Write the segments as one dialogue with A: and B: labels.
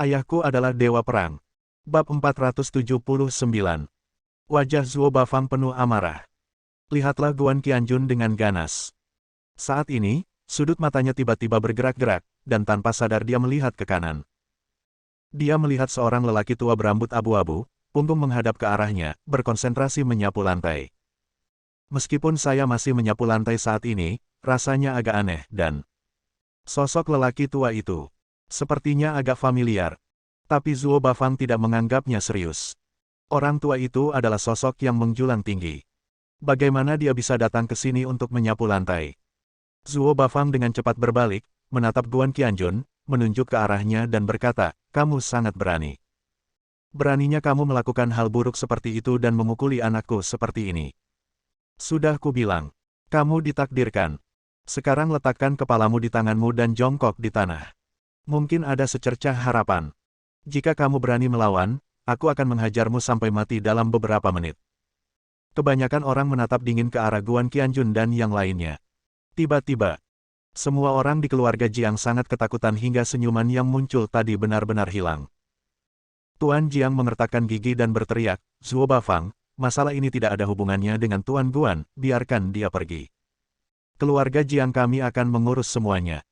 A: Ayahku adalah dewa perang. Bab 479. Wajah Zuo Bafang penuh amarah. Lihatlah Guan Qianjun dengan ganas. Saat ini, sudut matanya tiba-tiba bergerak-gerak, dan tanpa sadar dia melihat ke kanan. Dia melihat seorang lelaki tua berambut abu-abu, punggung menghadap ke arahnya, berkonsentrasi menyapu lantai. Meskipun saya masih menyapu lantai saat ini, rasanya agak aneh, dan sosok lelaki tua itu sepertinya agak familiar. Tapi Zuo Bafang tidak menganggapnya serius. Orang tua itu adalah sosok yang menjulang tinggi. Bagaimana dia bisa datang ke sini untuk menyapu lantai? Zuo Bafang dengan cepat berbalik, menatap Guan Qianjun, menunjuk ke arahnya dan berkata, "Kamu sangat berani. Beraninya kamu melakukan hal buruk seperti itu dan memukuli anakku seperti ini. Sudah kubilang, kamu ditakdirkan. Sekarang letakkan kepalamu di tanganmu dan jongkok di tanah. Mungkin ada secercah harapan. Jika kamu berani melawan, aku akan menghajarmu sampai mati dalam beberapa menit." Kebanyakan orang menatap dingin ke arah Guan Qianjun dan yang lainnya. Tiba-tiba, semua orang di keluarga Jiang sangat ketakutan hingga senyuman yang muncul tadi benar-benar hilang. Tuan Jiang mengertakkan gigi dan berteriak, "Zuo Bafang, masalah ini tidak ada hubungannya dengan Tuan Guan, biarkan dia pergi. Keluarga Jiang kami akan mengurus semuanya.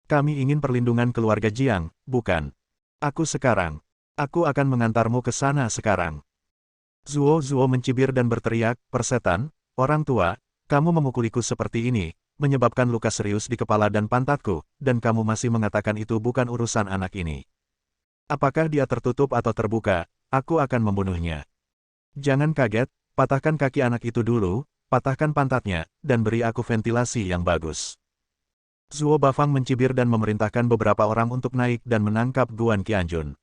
A: Kami ingin perlindungan keluarga Jiang, bukan aku sekarang. Aku akan mengantarmu ke sana sekarang." Zuo mencibir dan berteriak, "Persetan, orang tua, kamu memukuliku seperti ini, menyebabkan luka serius di kepala dan pantatku, dan kamu masih mengatakan itu bukan urusan anak ini. Apakah dia tertutup atau terbuka, aku akan membunuhnya. Jangan kaget, patahkan kaki anak itu dulu, patahkan pantatnya, dan beri aku ventilasi yang bagus." Zuo Bafang mencibir dan memerintahkan beberapa orang untuk naik dan menangkap Guan Qianjun.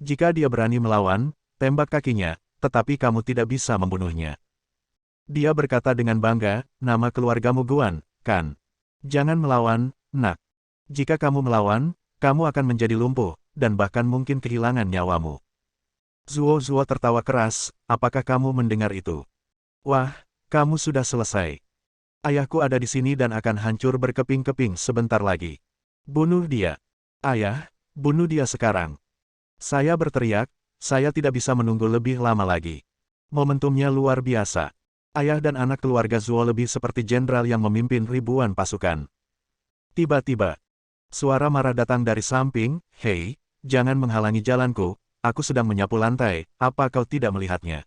A: "Jika dia berani melawan, tembak kakinya, tetapi kamu tidak bisa membunuhnya." Dia berkata dengan bangga, "Nama keluargamu Guan, kan? Jangan melawan, nak. Jika kamu melawan, kamu akan menjadi lumpuh, dan bahkan mungkin kehilangan nyawamu." Zuo tertawa keras, "Apakah kamu mendengar itu? Wah, kamu sudah selesai. Ayahku ada di sini dan akan hancur berkeping-keping sebentar lagi. Bunuh dia. Ayah, bunuh dia sekarang." Saya berteriak, saya tidak bisa menunggu lebih lama lagi. Momentumnya luar biasa. Ayah dan anak keluarga Zuo lebih seperti jenderal yang memimpin ribuan pasukan. Tiba-tiba, suara marah datang dari samping, "Hei, jangan menghalangi jalanku, aku sedang menyapu lantai, apa kau tidak melihatnya?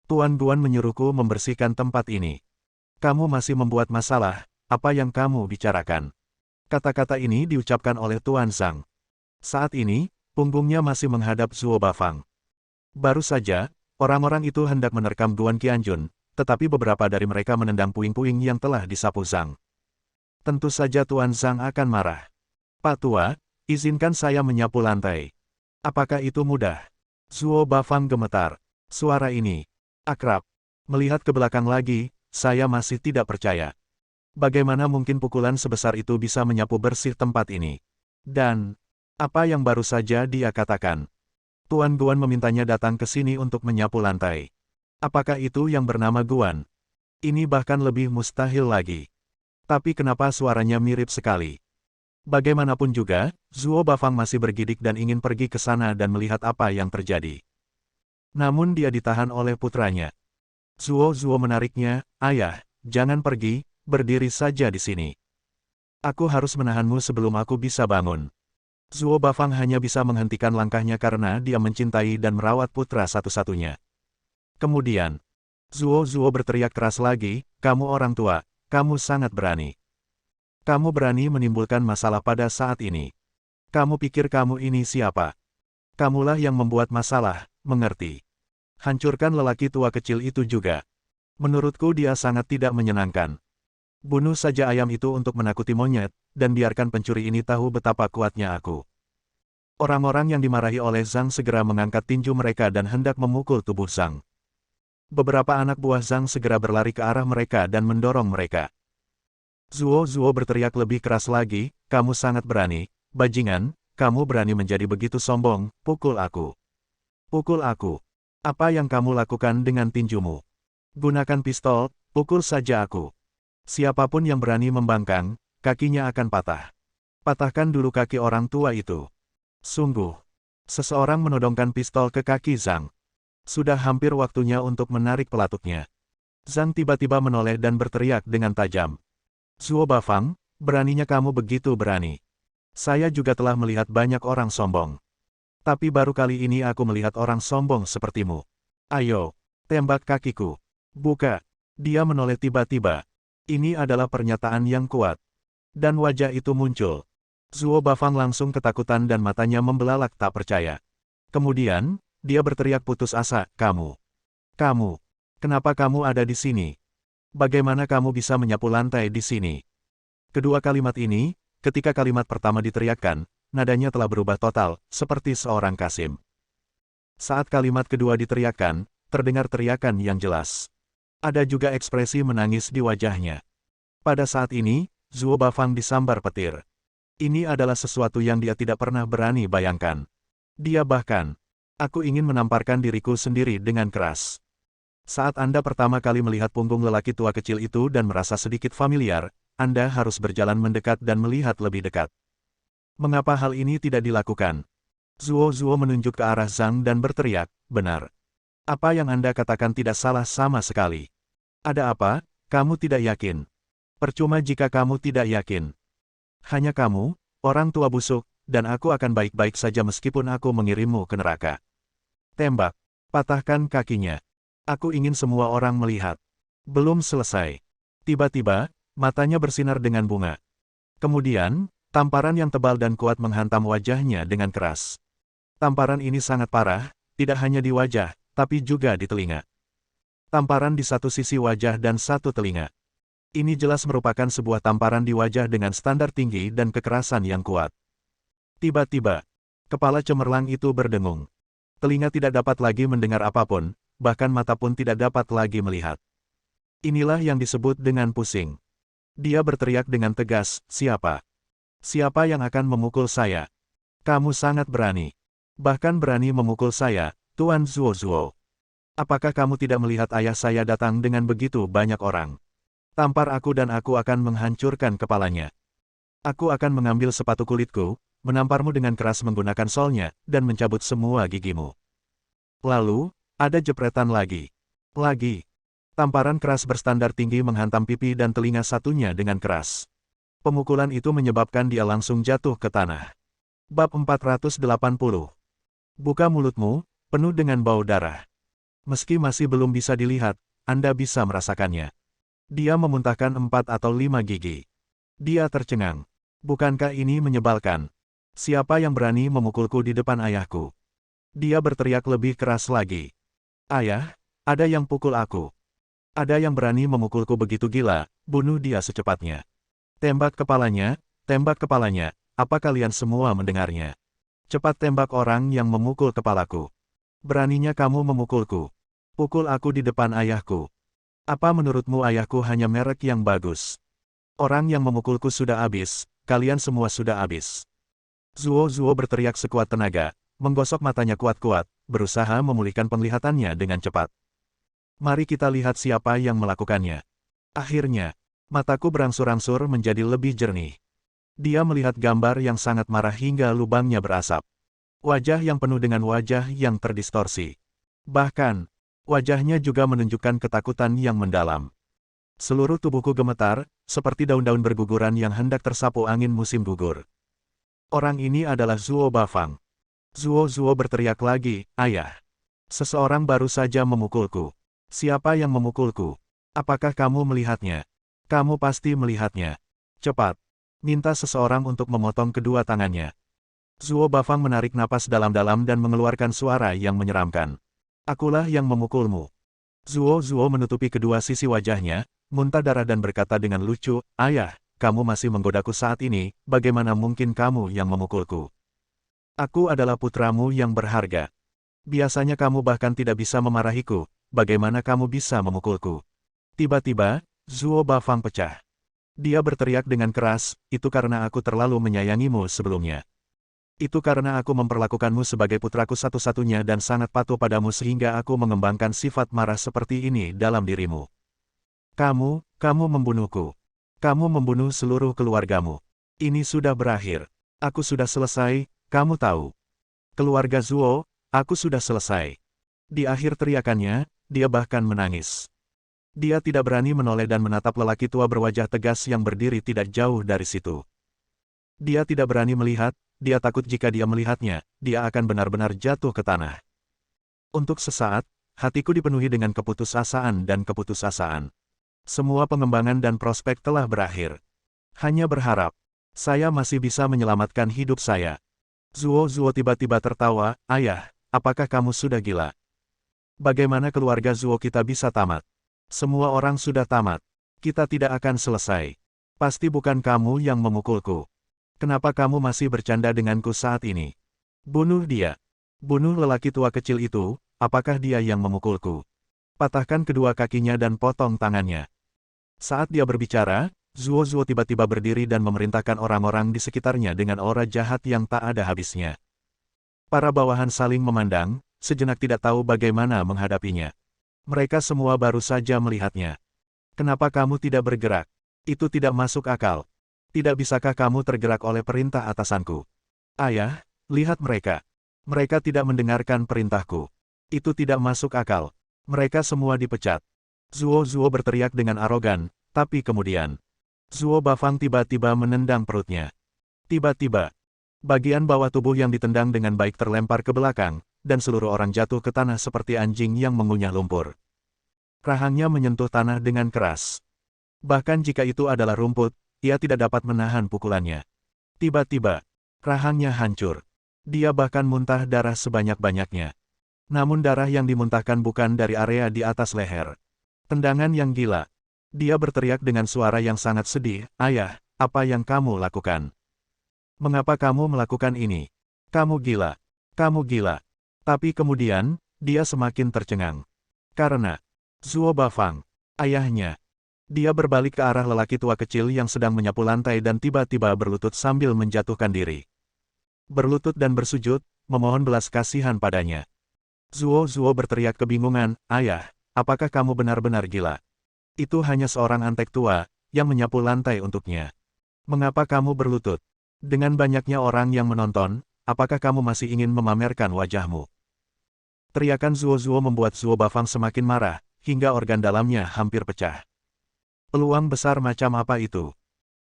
A: Tuan Guan menyuruhku membersihkan tempat ini. Kamu masih membuat masalah, apa yang kamu bicarakan?" Kata-kata ini diucapkan oleh Tuan Zhang. Saat ini, punggungnya masih menghadap Zuo Bafang. Baru saja, orang-orang itu hendak menerkam Guan Qianjun, tetapi beberapa dari mereka menendang puing-puing yang telah disapu Zhang. Tentu saja Tuan Zhang akan marah. "Pak Tua, izinkan saya menyapu lantai." "Apakah itu mudah?" Zuo Bafang gemetar. Suara ini akrab. Melihat ke belakang lagi, saya masih tidak percaya. Bagaimana mungkin pukulan sebesar itu bisa menyapu bersih tempat ini? Dan apa yang baru saja dia katakan? Tuan Guan memintanya datang ke sini untuk menyapu lantai. Apakah itu yang bernama Guan? Ini bahkan lebih mustahil lagi. Tapi kenapa suaranya mirip sekali? Bagaimanapun juga, Zuo Bafang masih bergidik dan ingin pergi ke sana dan melihat apa yang terjadi. Namun dia ditahan oleh putranya. Zuo menariknya, "Ayah, jangan pergi, berdiri saja di sini. Aku harus menahanmu sebelum aku bisa bangun." Zuo Bafang hanya bisa menghentikan langkahnya karena dia mencintai dan merawat putra satu-satunya. Kemudian, Zuo berteriak keras lagi, "Kamu orang tua, kamu sangat berani. Kamu berani menimbulkan masalah pada saat ini. Kamu pikir kamu ini siapa? Kamulah yang membuat masalah, mengerti? Hancurkan lelaki tua kecil itu juga. Menurutku dia sangat tidak menyenangkan. Bunuh saja ayam itu untuk menakuti monyet, dan biarkan pencuri ini tahu betapa kuatnya aku." Orang-orang yang dimarahi oleh Zhang segera mengangkat tinju mereka dan hendak memukul tubuh Zhang. Beberapa anak buah Zhang segera berlari ke arah mereka dan mendorong mereka. Zuo berteriak lebih keras lagi, "Kamu sangat berani, bajingan, kamu berani menjadi begitu sombong, pukul aku. Pukul aku. Apa yang kamu lakukan dengan tinjumu? Gunakan pistol, pukul saja aku. Siapapun yang berani membangkang, kakinya akan patah. Patahkan dulu kaki orang tua itu." Sungguh. Seseorang menodongkan pistol ke kaki Zhang. Sudah hampir waktunya untuk menarik pelatuknya. Zhang tiba-tiba menoleh dan berteriak dengan tajam. Zuo Bafang, beraninya kamu begitu berani. Saya juga telah melihat banyak orang sombong. Tapi baru kali ini aku melihat orang sombong sepertimu. Ayo, tembak kakiku. Buka. Dia menoleh tiba-tiba. Ini adalah pernyataan yang kuat. Dan wajah itu muncul. Zuo Bafang langsung ketakutan dan matanya membelalak tak percaya. Kemudian, dia berteriak putus asa, kamu. Kenapa kamu ada di sini? Bagaimana kamu bisa menyapu lantai di sini? Kedua kalimat ini, ketika kalimat pertama diteriakkan, nadanya telah berubah total, seperti seorang Kasim. Saat kalimat kedua diteriakkan, terdengar teriakan yang jelas. Ada juga ekspresi menangis di wajahnya. Pada saat ini, Zuo Bafang disambar petir. Ini adalah sesuatu yang dia tidak pernah berani bayangkan. Dia bahkan, aku ingin menamparkan diriku sendiri dengan keras. Saat Anda pertama kali melihat punggung lelaki tua kecil itu dan merasa sedikit familiar, Anda harus berjalan mendekat dan melihat lebih dekat. Mengapa hal ini tidak dilakukan? Zuo menunjuk ke arah Zhang dan berteriak, benar. Apa yang Anda katakan tidak salah sama sekali. Ada apa? Kamu tidak yakin. Percuma jika kamu tidak yakin. Hanya kamu, orang tua busuk, dan aku akan baik-baik saja meskipun aku mengirimmu ke neraka. Tembak. Patahkan kakinya. Aku ingin semua orang melihat. Belum selesai. Tiba-tiba, matanya bersinar dengan bunga. Kemudian, tamparan yang tebal dan kuat menghantam wajahnya dengan keras. Tamparan ini sangat parah, tidak hanya di wajah, tapi juga di telinga. Tamparan di satu sisi wajah dan satu telinga. Ini jelas merupakan sebuah tamparan di wajah dengan standar tinggi dan kekerasan yang kuat. Tiba-tiba, kepala cemerlang itu berdengung. Telinga tidak dapat lagi mendengar apapun, bahkan mata pun tidak dapat lagi melihat. Inilah yang disebut dengan pusing. Dia berteriak dengan tegas, siapa? Siapa yang akan memukul saya? Kamu sangat berani. Bahkan berani memukul saya, Tuan Zuo. Apakah kamu tidak melihat ayah saya datang dengan begitu banyak orang? Tampar aku dan aku akan menghancurkan kepalanya. Aku akan mengambil sepatu kulitku, menamparmu dengan keras menggunakan solnya, dan mencabut semua gigimu. Lalu, ada jepretan lagi. Tamparan keras berstandar tinggi menghantam pipi dan telinga satunya dengan keras. Pemukulan itu menyebabkan dia langsung jatuh ke tanah. Bab 480. Buka mulutmu, penuh dengan bau darah. Meski masih belum bisa dilihat, Anda bisa merasakannya. Dia memuntahkan 4 atau 5 gigi. Dia tercengang. Bukankah ini menyebalkan? Siapa yang berani memukulku di depan ayahku? Dia berteriak lebih keras lagi. Ayah, ada yang pukul aku. Ada yang berani memukulku begitu gila, bunuh dia secepatnya. Tembak kepalanya, apa kalian semua mendengarnya? Cepat tembak orang yang memukul kepalaku. Beraninya kamu memukulku. Pukul aku di depan ayahku. Apa menurutmu ayahku hanya merek yang bagus? Orang yang memukulku sudah habis, kalian semua sudah habis. Zuo berteriak sekuat tenaga, menggosok matanya kuat-kuat, berusaha memulihkan penglihatannya dengan cepat. Mari kita lihat siapa yang melakukannya. Akhirnya, mataku berangsur-angsur menjadi lebih jernih. Dia melihat gambar yang sangat marah hingga lubangnya berasap. Wajah yang penuh dengan wajah yang terdistorsi. Bahkan, wajahnya juga menunjukkan ketakutan yang mendalam. Seluruh tubuhku gemetar, seperti daun-daun berguguran yang hendak tersapu angin musim gugur. Orang ini adalah Zuo Bafang. Zuo berteriak lagi, ayah. Seseorang baru saja memukulku. Siapa yang memukulku? Apakah kamu melihatnya? Kamu pasti melihatnya. Cepat. Minta seseorang untuk memotong kedua tangannya. Zuo Bafang menarik napas dalam-dalam dan mengeluarkan suara yang menyeramkan. Akulah yang memukulmu. Zuo menutupi kedua sisi wajahnya, muntah darah dan berkata dengan lucu, ayah, kamu masih menggodaku saat ini, bagaimana mungkin kamu yang memukulku? Aku adalah putramu yang berharga. Biasanya kamu bahkan tidak bisa memarahiku, bagaimana kamu bisa memukulku? Tiba-tiba, Zuo Bafang pecah. Dia berteriak dengan keras, itu karena aku terlalu menyayangimu sebelumnya. Itu karena aku memperlakukanmu sebagai putraku satu-satunya dan sangat patuh padamu sehingga aku mengembangkan sifat marah seperti ini dalam dirimu. Kamu membunuhku. Kamu membunuh seluruh keluargamu. Ini sudah berakhir. Aku sudah selesai. Kamu tahu, Keluarga Zuo, aku sudah selesai. Di akhir teriakannya, dia bahkan menangis. Dia tidak berani menoleh dan menatap lelaki tua berwajah tegas yang berdiri tidak jauh dari situ. Dia tidak berani melihat, dia takut jika dia melihatnya, dia akan benar-benar jatuh ke tanah. Untuk sesaat, hatiku dipenuhi dengan keputusasaan dan keputusasaan. Semua pengembangan dan prospek telah berakhir. Hanya berharap, saya masih bisa menyelamatkan hidup saya. Zuo tiba-tiba tertawa, ayah, apakah kamu sudah gila? Bagaimana keluarga Zuo kita bisa tamat? Semua orang sudah tamat. Kita tidak akan selesai. Pasti bukan kamu yang memukulku. Kenapa kamu masih bercanda denganku saat ini? Bunuh dia. Bunuh lelaki tua kecil itu, apakah dia yang memukulku? Patahkan kedua kakinya dan potong tangannya. Saat dia berbicara, Zuo tiba-tiba berdiri dan memerintahkan orang-orang di sekitarnya dengan aura jahat yang tak ada habisnya. Para bawahan saling memandang, sejenak tidak tahu bagaimana menghadapinya. Mereka semua baru saja melihatnya. Kenapa kamu tidak bergerak? Itu tidak masuk akal. Tidak bisakah kamu tergerak oleh perintah atasanku? Ayah, lihat mereka. Mereka tidak mendengarkan perintahku. Itu tidak masuk akal. Mereka semua dipecat. Zuo berteriak dengan arogan, tapi kemudian Zuo Bafang tiba-tiba menendang perutnya. Tiba-tiba, bagian bawah tubuh yang ditendang dengan baik terlempar ke belakang, dan seluruh orang jatuh ke tanah seperti anjing yang mengunyah lumpur. Rahangnya menyentuh tanah dengan keras. Bahkan jika itu adalah rumput, ia tidak dapat menahan pukulannya. Tiba-tiba, rahangnya hancur. Dia bahkan muntah darah sebanyak-banyaknya. Namun darah yang dimuntahkan bukan dari area di atas leher. Tendangan yang gila. Dia berteriak dengan suara yang sangat sedih, ayah, apa yang kamu lakukan? Mengapa kamu melakukan ini? Kamu gila. Kamu gila. Tapi kemudian, dia semakin tercengang. Karena Zuo Bafang, ayahnya. Dia berbalik ke arah lelaki tua kecil yang sedang menyapu lantai dan tiba-tiba berlutut sambil menjatuhkan diri. Berlutut dan bersujud, memohon belas kasihan padanya. Zuo berteriak kebingungan, ayah, apakah kamu benar-benar gila? Itu hanya seorang antek tua, yang menyapu lantai untuknya. Mengapa kamu berlutut? Dengan banyaknya orang yang menonton, apakah kamu masih ingin memamerkan wajahmu? Teriakan Zuo membuat Zuo Bafang semakin marah, hingga organ dalamnya hampir pecah. Peluang besar macam apa itu?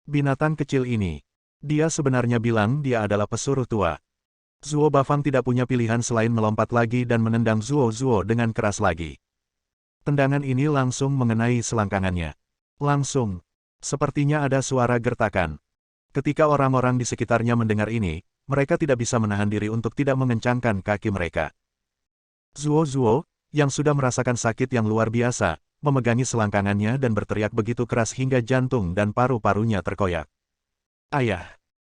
A: Binatang kecil ini. Dia sebenarnya bilang dia adalah pesuruh tua. Zuo Bafang tidak punya pilihan selain melompat lagi dan menendang Zuo dengan keras lagi. Tendangan ini langsung mengenai selangkangannya. Langsung. Sepertinya ada suara gertakan. Ketika orang-orang di sekitarnya mendengar ini, mereka tidak bisa menahan diri untuk tidak mengencangkan kaki mereka. Zuo, yang sudah merasakan sakit yang luar biasa, memegangi selangkangannya dan berteriak begitu keras hingga jantung dan paru-parunya terkoyak. Ayah,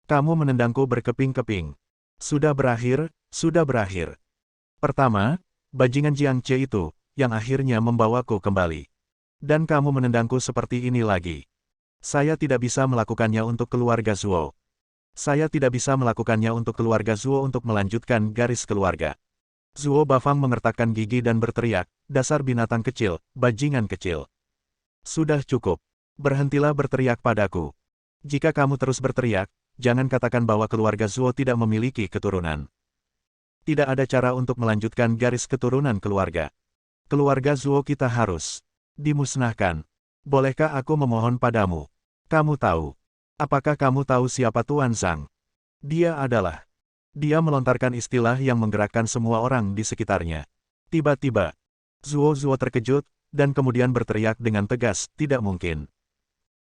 A: kamu menendangku berkeping-keping. Sudah berakhir, sudah berakhir. Pertama, bajingan Jiang Che itu, yang akhirnya membawaku kembali. Dan kamu menendangku seperti ini lagi. Saya tidak bisa melakukannya untuk keluarga Zuo. Saya tidak bisa melakukannya untuk keluarga Zuo untuk melanjutkan garis keluarga. Zuo Bafang mengertakkan gigi dan berteriak, dasar binatang kecil, bajingan kecil. Sudah cukup. Berhentilah berteriak padaku. Jika kamu terus berteriak, jangan katakan bahwa keluarga Zuo tidak memiliki keturunan. Tidak ada cara untuk melanjutkan garis keturunan keluarga. Keluarga Zuo kita harus dimusnahkan. Bolehkah aku memohon padamu? Kamu tahu. Apakah kamu tahu siapa Tuan Zhang? Dia adalah. Dia melontarkan istilah yang menggerakkan semua orang di sekitarnya. Tiba-tiba, Zuo terkejut, dan kemudian berteriak dengan tegas, tidak mungkin.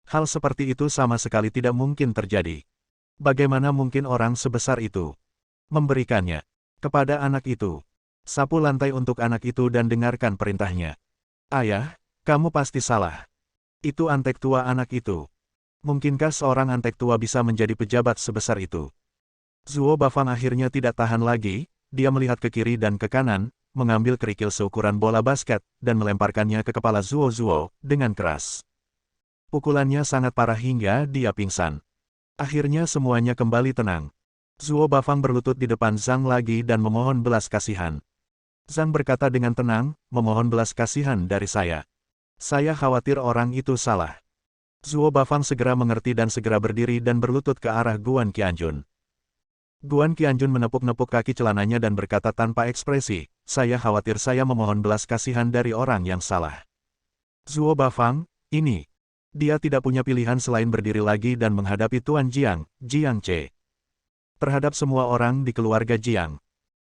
A: Hal seperti itu sama sekali tidak mungkin terjadi. Bagaimana mungkin orang sebesar itu memberikannya kepada anak itu? Sapu lantai untuk anak itu dan dengarkan perintahnya. Ayah, kamu pasti salah. Itu antek tua anak itu. Mungkinkah seorang antek tua bisa menjadi pejabat sebesar itu? Zuo Bafang akhirnya tidak tahan lagi, dia melihat ke kiri dan ke kanan, mengambil kerikil seukuran bola basket, dan melemparkannya ke kepala Zuo dengan keras. Pukulannya sangat parah hingga dia pingsan. Akhirnya semuanya kembali tenang. Zuo Bafang berlutut di depan Zhang lagi dan memohon belas kasihan. Zhang berkata dengan tenang, memohon belas kasihan dari saya. Saya khawatir orang itu salah. Zuo Bafang segera mengerti dan segera berdiri dan berlutut ke arah Guan Qianjun. Guan Qianjun menepuk-nepuk kaki celananya dan berkata tanpa ekspresi, saya khawatir saya memohon belas kasihan dari orang yang salah. Zuo Bafang, ini. Dia tidak punya pilihan selain berdiri lagi dan menghadapi Tuan Jiang, Jiang Ce. Terhadap semua orang di keluarga Jiang.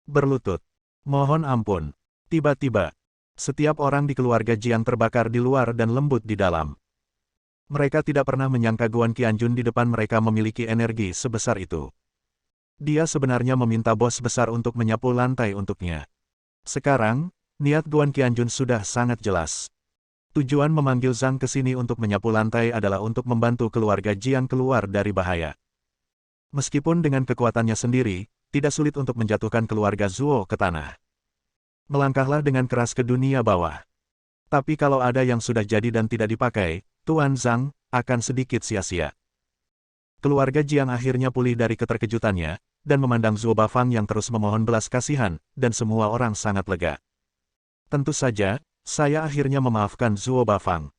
A: Berlutut. Mohon ampun. Tiba-tiba, setiap orang di keluarga Jiang terbakar di luar dan lembut di dalam. Mereka tidak pernah menyangka Guan Qianjun di depan mereka memiliki energi sebesar itu. Dia sebenarnya meminta bos besar untuk menyapu lantai untuknya. Sekarang, niat Guan Qianjun sudah sangat jelas. Tujuan memanggil Zhang ke sini untuk menyapu lantai adalah untuk membantu keluarga Jiang keluar dari bahaya. Meskipun dengan kekuatannya sendiri, tidak sulit untuk menjatuhkan keluarga Zuo ke tanah. Melangkahlah dengan keras ke dunia bawah. Tapi kalau ada yang sudah jadi dan tidak dipakai, Tuan Zhang akan sedikit sia-sia. Keluarga Jiang akhirnya pulih dari keterkejutannya, dan memandang Zuo Bafang yang terus memohon belas kasihan, dan semua orang sangat lega. Tentu saja, saya akhirnya memaafkan Zuo Bafang.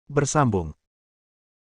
A: Bersambung.